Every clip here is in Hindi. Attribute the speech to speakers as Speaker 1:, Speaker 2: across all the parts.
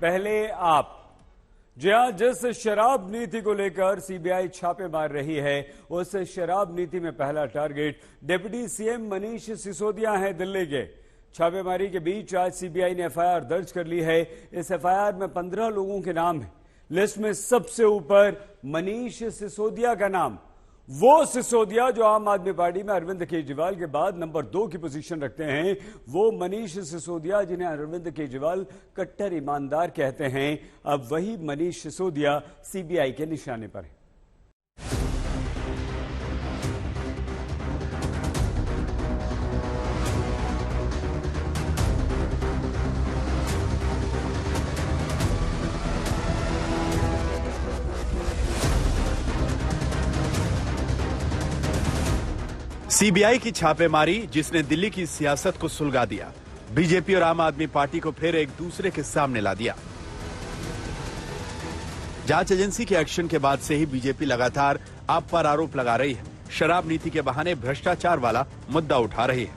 Speaker 1: पहले आप। जी हां, जिस शराब नीति को लेकर सीबीआई छापे मार रही है, उस शराब नीति में पहला target deputy CM Manish Sisodia हैं दिल्ली के। छापेमारी के बीच आज सीबीआई ने एफआईआर दर्ज कर ली है। इस एफआईआर में 15 लोगों के नाम हैं। लिस्ट में सबसे ऊपर मनीष सिसोदिया का नाम, वो सिसोदिया जो आम आदमी पार्टी में अरविंद केजरीवाल के बाद नंबर 2 की पोजीशन रखते हैं। वो मनीष सिसोदिया जिन्हें अरविंद केजरीवाल कट्टर ईमानदार कहते हैं, अब वही मनीष सिसोदिया सीबीआई के निशाने पर है।
Speaker 2: सीबीआई की छापेमारी जिसने दिल्ली की सियासत को सुलगा दिया, बीजेपी और आम आदमी पार्टी को फिर एक दूसरे के सामने ला दिया। जांच एजेंसी के एक्शन के बाद से ही बीजेपी लगातार आप पर आरोप लगा रही है, शराब नीति के बहाने भ्रष्टाचार वाला मुद्दा उठा रही है।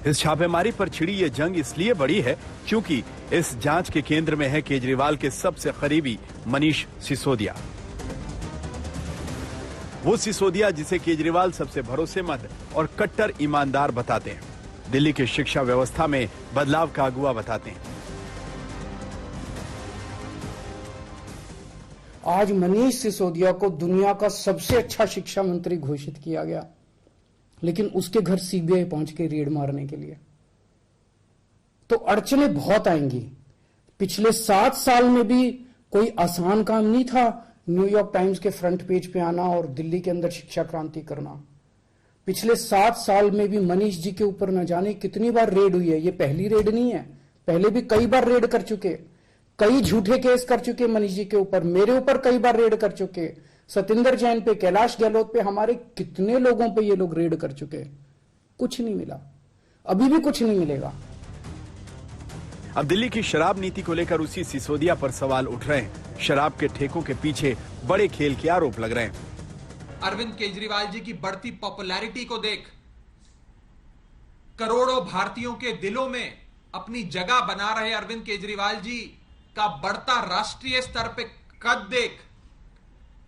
Speaker 2: इस छापेमारी पर छिड़ी ये जंग इसलिए बड़ी है क्योंकि इस जांच के केंद्र में है केजरीवाल के सबसे करीबी मनीष सिसोदिया। वो सिसोदिया जिसे केजरीवाल सबसे भरोसेमंद और कट्टर ईमानदार बताते हैं, दिल्ली की शिक्षा व्यवस्था में बदलाव का अगुवा बताते हैं।
Speaker 3: आज मनीष सिसोदिया को दुनिया का सबसे अच्छा शिक्षा मंत्री घोषित किया गया, लेकिन उसके घर सीबीआई पहुंच के रेड मारने के लिए। तो अड़चने बहुत आएंगी। पिछले 7 साल में भी कोई आसान काम नहीं था न्यूयॉर्क टाइम्स के फ्रंट पेज पे आना और दिल्ली के अंदर शिक्षा क्रांति करना। पिछले 7 साल में भी मनीष जी के ऊपर न जाने कितनी बार रेड हुई है। ये पहली रेड नहीं है, पहले भी कई बार रेड कर चुके, कई झूठे केस कर चुके मनीष जी के ऊपर, मेरे ऊपर कई बार रेड कर चुके, सतिंदर जैन पे, कैलाश गहलोत पे, हमारे कितने लोगों पे ये लोग रेड कर चुके। कुछ नहीं मिला, अभी भी कुछ नहीं मिलेगा।
Speaker 2: अब दिल्ली की शराब नीति को लेकर उसी सिसोदिया पर सवाल उठ रहे हैं। शराब के ठेकों के पीछे बड़े खेल के आरोप लग रहे हैं।
Speaker 4: अरविंद केजरीवाल जी की बढ़ती पॉपुलैरिटी को देख करोड़ों भारतीयों के दिलों में अपनी जगह बना रहे अरविंद केजरीवाल जी का बढ़ता राष्ट्रीय स्तर पे कद देख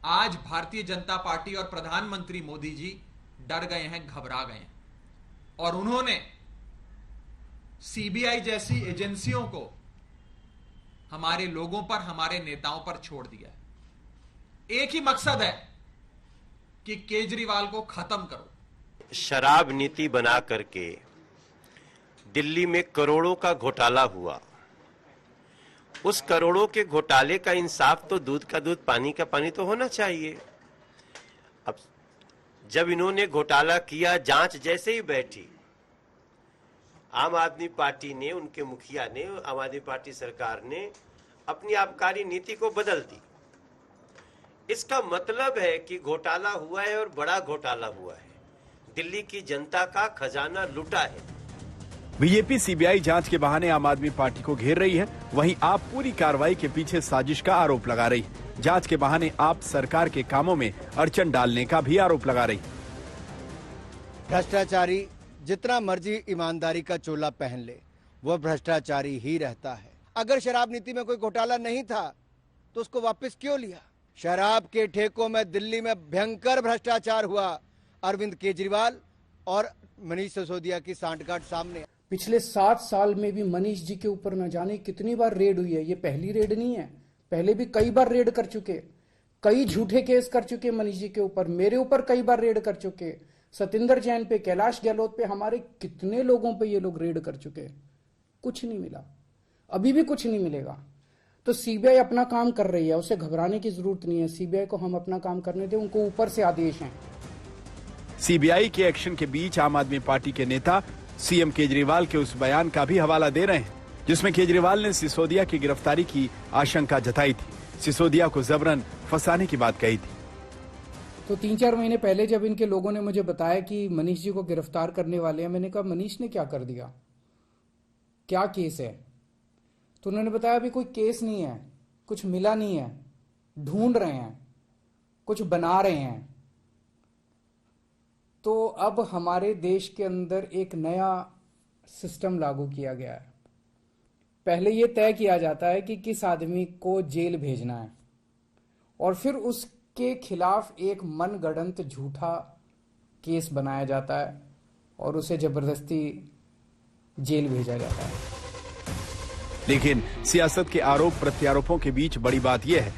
Speaker 4: आज भारतीय जनता पार्टी और प्रधानमंत्री मोदी जी डर गए हैं, घबरा गए हैं और उन्होंने सीबीआई जैसी एजेंसियों को हमारे लोगों पर, हमारे नेताओं पर छोड़ दिया है। एक ही मकसद है कि केजरीवाल को खत्म करो।
Speaker 5: शराब नीति बना करके दिल्ली में करोड़ों का घोटाला हुआ। उस करोड़ों के घोटाले का इंसाफ तो दूध का दूध, पानी का पानी तो होना चाहिए। अब जब इन्होंने घोटाला किया, जांच जैसे ही बैठी, आम आदमी पार्टी ने, उनके मुखिया ने, आम आदमी पार्टी सरकार ने अपनी आबकारी नीति को बदल दी। इसका मतलब है कि घोटाला हुआ है और बड़ा घोटाला हुआ है। दिल्ली की जनता का खजाना लूटा है।
Speaker 2: बीजेपी सीबीआई जांच के बहाने आम आदमी पार्टी को घेर रही है, वहीं आप पूरी कार्रवाई के पीछे साजिश का आरोप लगा रही है। जांच के बहाने आप सरकार के कामों में अड़चन डालने का भी आरोप लगा रही है।
Speaker 6: भ्रष्टाचारी जितना मर्जी ईमानदारी का चोला पहन ले, वह भ्रष्टाचारी ही रहता है। अगर शराब नीति में कोई घोटाला नहीं था तो उसको वापस क्यों लिया? शराब के ठेकों में दिल्ली में भयंकर भ्रष्टाचार हुआ। अरविंद केजरीवाल और मनीष सिसोदिया की सांठगांठ सामने।
Speaker 3: पिछले 7 साल में भी मनीष जी के ऊपर न जाने कितनी बार रेड हुई है। ये पहली रेड नहीं है, पहले भी कई बार रेड कर चुके, कई झूठे केस कर चुके मनीष जी के ऊपर, मेरे ऊपर कई बार रेड कर चुके, सतिंदर जैन पे, कैलाश गहलोत पे, हमारे कितने लोगों पे ये लोग रेड कर चुके। कुछ नहीं मिला, अभी भी कुछ नहीं मिलेगा। तो सीबीआई अपना काम कर रही है, उसे घबराने की जरूरत नहीं है। सीबीआई को हम अपना काम करने दें, उनको ऊपर से आदेश हैं।
Speaker 2: सीबीआई के एक्शन के बीच आम आदमी पार्टी के नेता सीएम केजरीवाल के उस बयान का भी हवाला दे रहे हैं जिसमें केजरीवाल ने सिसोदिया की गिरफ्तारी की आशंका जताई थी, सिसोदिया को जबरन फंसाने की बात कही थी।
Speaker 3: तो 3-4 महीने पहले जब इनके लोगों ने मुझे बताया कि मनीष जी को गिरफ्तार करने वाले हैं, मैंने कहा मनीष ने क्या कर दिया, क्या केस है? तो उन्होंने बताया अभी कोई केस नहीं है, कुछ मिला नहीं है, ढूंढ रहे हैं, कुछ बना रहे हैं। तो अब हमारे देश के अंदर एक नया सिस्टम लागू किया गया है। पहले यह तय किया जाता है कि किस आदमी को जेल भेजना है और फिर उसके खिलाफ एक मनगढ़ंत झूठा केस बनाया जाता है और उसे जबरदस्ती जेल भेजा जाता है।
Speaker 2: लेकिन सियासत के आरोप प्रत्यारोपों के बीच बड़ी बात यह है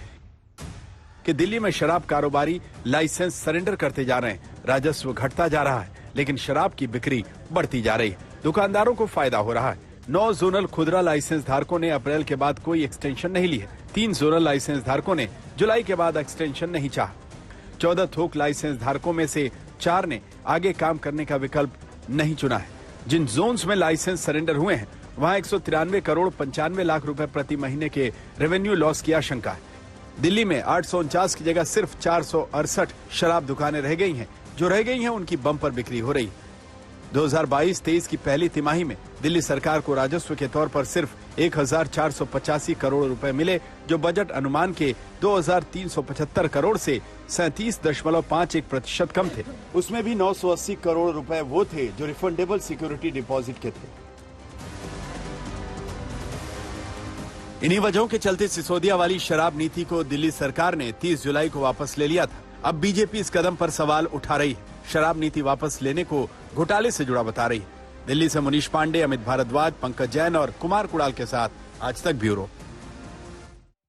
Speaker 2: कि दिल्ली में शराब कारोबारी लाइसेंस सरेंडर करते जा रहे हैं, राजस्व घटता जा रहा है, लेकिन शराब की बिक्री बढ़ती जा रही है। दुकानदारों को फायदा हो रहा है। 9 जोनल खुदरा लाइसेंस धारकों ने अप्रैल के बाद कोई एक्सटेंशन नहीं ली है। 3 जोनल लाइसेंस धारकों ने जुलाई के बाद एक्सटेंशन नहीं चाहा। 14 थोक लाइसेंस धारकों में से 4 ने आगे काम करने का विकल्प नहीं चुना है। जिन जोन्स में लाइसेंस सरेंडर हुए हैं वहां 193 करोड़ 95 लाख रुपए प्रति महीने के रेवेन्यू लॉस की आशंका है। दिल्ली में 849 की जगह सिर्फ 468 शराब दुकानें रह गई हैं। जो रह गई हैं उनकी बम्पर बिक्री हो रही है। 2022-23 की पहली तिमाही में दिल्ली सरकार को राजस्व के तौर पर सिर्फ 1485 करोड़ रुपए मिले, जो बजट अनुमान के 2375 करोड़ से 37.51% कम थे। उसमें भी 980 करोड़ रुपए वो थे जो रिफंडेबल सिक्योरिटी डिपॉजिट के थे। इन्हीं वजहों के चलते सिसोदिया वाली शराब नीति को दिल्ली सरकार ने 30 जुलाई को वापस ले लिया था। अब बीजेपी इस कदम पर सवाल उठा रही है। शराब नीति वापस लेने को घोटाले से जुड़ा बता रही है। दिल्ली से मुनीश पांडे, अमित भारद्वाज, पंकज जैन और कुमार कुणाल के साथ आज तक ब्यूरो।